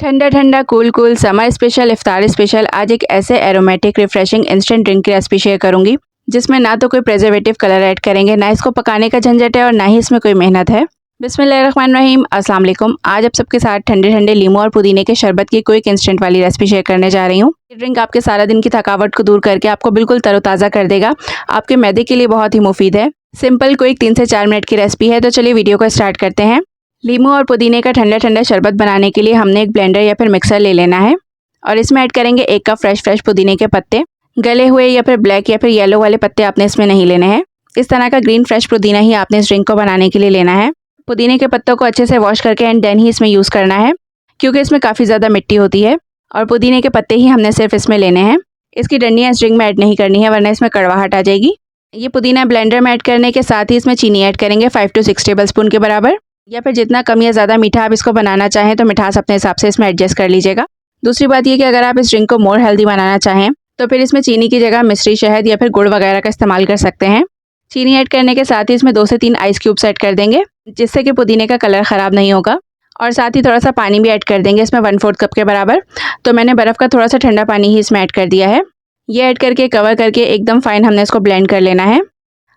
ठंडा ठंडा cool cool summer special इफ्तार special आज एक ऐसे एरोमेटिक रिफ्रेशिंग इंस्टेंट ड्रिंक की रेसिपी शेयर करूंगी जिसमें ना तो कोई प्रिजर्वेटिव कलर ऐड करेंगे, ना इसको पकाने का झंझट है और ना ही इसमें कोई मेहनत है। बिस्मिल्लाहिर्रहमानिर्रहीम, अस्सलाम वालेकुम। आज आप सबके साथ ठंडे ठंडे लीमू और पुदीने के शरबत की क्विक इंस्टेंट वाली रेसिपी शेयर करने जा रही हूँ। ये ड्रिंक आपके सारा दिन की थकावट को दूर करके आपको बिल्कुल तरोताज़ा कर देगा। आपके मैदे के लिए बहुत ही मुफीद है। सिंपल क्विक 3 से 4 मिनट की रेसिपी है, तो चलिए वीडियो को स्टार्ट करते हैं। लीमू और पुदीने का ठंडा ठंडा शरबत बनाने के लिए हमने एक ब्लेंडर या फिर मिक्सर ले लेना है और इसमें ऐड करेंगे 1 कप फ्रेश पुदीने के पत्ते। गले हुए या फिर ब्लैक या फिर येलो वाले पत्ते आपने इसमें नहीं लेने हैं। इस तरह का ग्रीन फ्रेश पुदीना ही आपने इस ड्रिंक को बनाने के लिए लेना है। पुदीने के पत्तों को अच्छे से वॉश करके एंड देन ही इसमें यूज़ करना है, क्योंकि इसमें काफ़ी ज़्यादा मिट्टी होती है और पुदीने के पत्ते ही हमने सिर्फ इसमें लेने हैं। इसकी डंडियाँ इस ड्रिंक में ऐड नहीं करनी है, वरना इसमें कड़वाहट आ जाएगी। ये पुदीना ब्लेंडर में ऐड करने के साथ ही इसमें चीनी ऐड करेंगे 5 to 6 टेबल स्पून के बराबर, या फिर जितना कम या ज़्यादा मीठा आप इसको बनाना चाहें तो मिठास अपने हिसाब से इसमें एडजस्ट कर लीजिएगा। दूसरी बात ये कि अगर आप इस ड्रिंक को मोर हेल्दी बनाना चाहें तो फिर इसमें चीनी की जगह मिश्री, शहद या फिर गुड़ वगैरह का इस्तेमाल कर सकते हैं। चीनी ऐड करने के साथ ही इसमें 2 से 3 आइस क्यूब्स ऐड कर देंगे, जिससे कि पुदीने का कलर ख़राब नहीं होगा। और साथ ही थोड़ा सा पानी भी ऐड कर देंगे इसमें 1/4 कप के बराबर। तो मैंने बर्फ़ का थोड़ा सा ठंडा पानी ही इसमें ऐड कर दिया है। ये ऐड करके कवर करके एकदम फाइन हमने इसको ब्लेंड कर लेना है।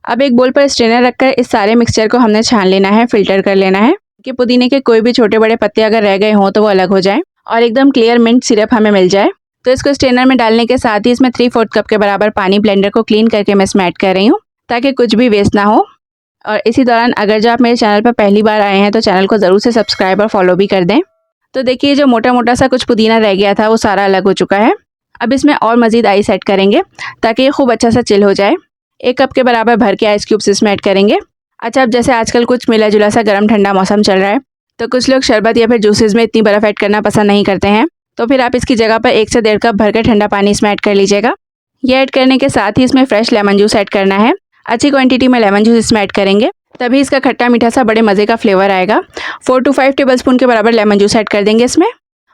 अब एक बोल पर स्ट्रेनर रखकर इस सारे मिक्सचर को हमने छान लेना है, फ़िल्टर कर लेना है कि पुदीने के कोई भी छोटे बड़े पत्ते अगर रह गए हों तो वो अलग हो जाएं और एकदम क्लियर मिंट सिरप हमें मिल जाए। तो इसको स्ट्रेनर में डालने के साथ ही इसमें 3/4 कप के बराबर पानी ब्लेंडर को क्लीन करके मैं इसमें ऐड कर रही हूँ, ताकि कुछ भी वेस्ट ना हो। और इसी दौरान अगर जो आप मेरे चैनल पर पहली बार आए हैं तो चैनल को ज़रूर से सब्सक्राइब और फॉलो भी कर दें। तो देखिए, जो मोटा मोटा सा कुछ पुदीना रह गया था वो सारा अलग हो चुका है। अब इसमें और मज़ीद आइस ऐड करेंगे ताकि ये खूब अच्छा सा चिल हो जाए। 1 कप के बराबर भर के आइस क्यूब्स इसमें ऐड करेंगे। अच्छा, अब जैसे आजकल कुछ मिला जुला सा गर्म ठंडा मौसम चल रहा है, तो कुछ लोग शरबत या फिर जूसेस में इतनी बर्फ़ ऐड करना पसंद नहीं करते हैं, तो फिर आप इसकी जगह पर 1 से 1.5 कप भर के ठंडा पानी इसमें ऐड कर लीजिएगा। ये ऐड करने के साथ ही इसमें फ्रेश लेमन जूस ऐड करना है। अच्छी क्वांटिटी में लेमन जूस इसमें ऐड करेंगे, तभी इसका खट्टा मीठा सा बड़े मज़े का फ्लेवर आएगा। 4 to 5 टेबल स्पून के बराबर लेमन जूस ऐड कर देंगे इसमें,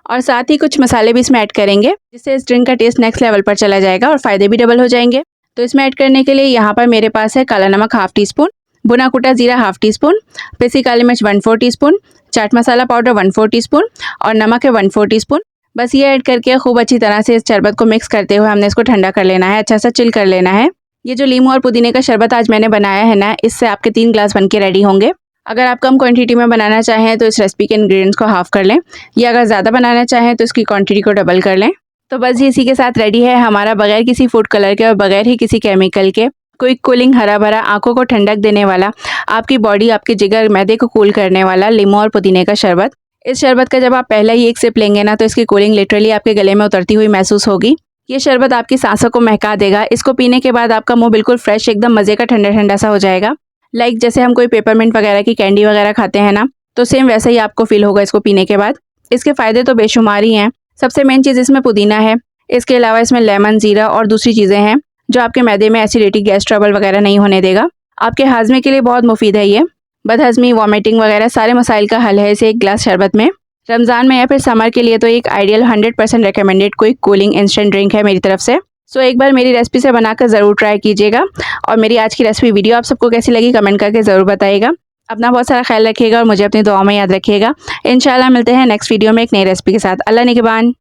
और साथ ही कुछ मसाले भी इसमें ऐड करेंगे, जिससे इस ड्रिंक का टेस्ट नेक्स्ट लेवल पर चला जाएगा और फ़ायदे भी डबल हो जाएंगे। तो इसमें ऐड करने के लिए यहाँ पर मेरे पास है काला नमक 1/2 टीस्पून, भुना कुटा ज़ीरा 1/2 टीस्पून, पिसी काली मिर्च 1/4 teaspoon, chaat masala powder 1/4 teaspoon और नमक है 1/4 टीस्पून। बस ये ऐड करके खूब अच्छी तरह से इस शरबत को मिक्स करते हुए हमने इसको ठंडा कर लेना है, अच्छा सा चिल कर लेना है। ये जो लीमू और पुदीने का शरबत आज मैंने बनाया है ना, इससे आपके 3 ग्लास बन के रेडी होंगे। अगर आप कम क्वांटिटी में बनाना चाहें तो इस रेसिपी के इंग्रेडिएंट्स को हाफ़ कर लें, या अगर ज़्यादा बनाना चाहें तो इसकी क्वांटिटी को डबल कर लें। तो बस ये इसी के साथ रेडी है हमारा बगैर किसी फूड कलर के और बगैर ही किसी केमिकल के क्विक कूलिंग, हरा भरा, आंखों को ठंडक देने वाला, आपकी बॉडी, आपके जिगर, मैदे को कूल करने वाला लीमू और पुदीने का शरबत। इस शरबत का जब आप पहले ही 1 सिप लेंगे ना, तो इसकी कूलिंग लिटरली आपके गले में उतरती हुई महसूस होगी। ये शरबत आपकी सांसों को महका देगा। इसको पीने के बाद आपका मुंह बिल्कुल फ्रेश, एकदम मज़े का ठंडा ठंडा सा हो जाएगा। लाइक जैसे हम कोई पेपरमिंट वगैरह की कैंडी वगैरह खाते हैं ना, तो सेम वैसा ही आपको फील होगा इसको पीने के बाद। इसके फ़ायदे तो बेशुमार ही हैं। सबसे मेन चीज़ इसमें पुदीना है, इसके अलावा इसमें लेमन, ज़ीरा और दूसरी चीज़ें हैं जो आपके मैदे में एसिडिटी, गैस ट्रबल वगैरह नहीं होने देगा। आपके हाजमे के लिए बहुत मुफीद है ये। बदहज़मी, वॉमिटिंग वगैरह सारे मसाइल का हल है इसे 1 ग्लास शरबत में। रमज़ान में या फिर समर के लिए तो एक ideal 100% recommended quick cooling instant drink है मेरी तरफ से। सो एक बार मेरी रेसिपी से बनाकर ज़रूर ट्राई कीजिएगा। और मेरी आज की रेसिपी वीडियो आप सबको कैसी लगी कमेंट करके ज़रूर बताइएगा। अपना बहुत सारा ख्याल रखिएगा और मुझे अपनी दुआओं में याद रखिएगा। इंशाल्लाह मिलते हैं नेक्स्ट वीडियो में एक नई रेसिपी के साथ। अल्लाह निगहबान।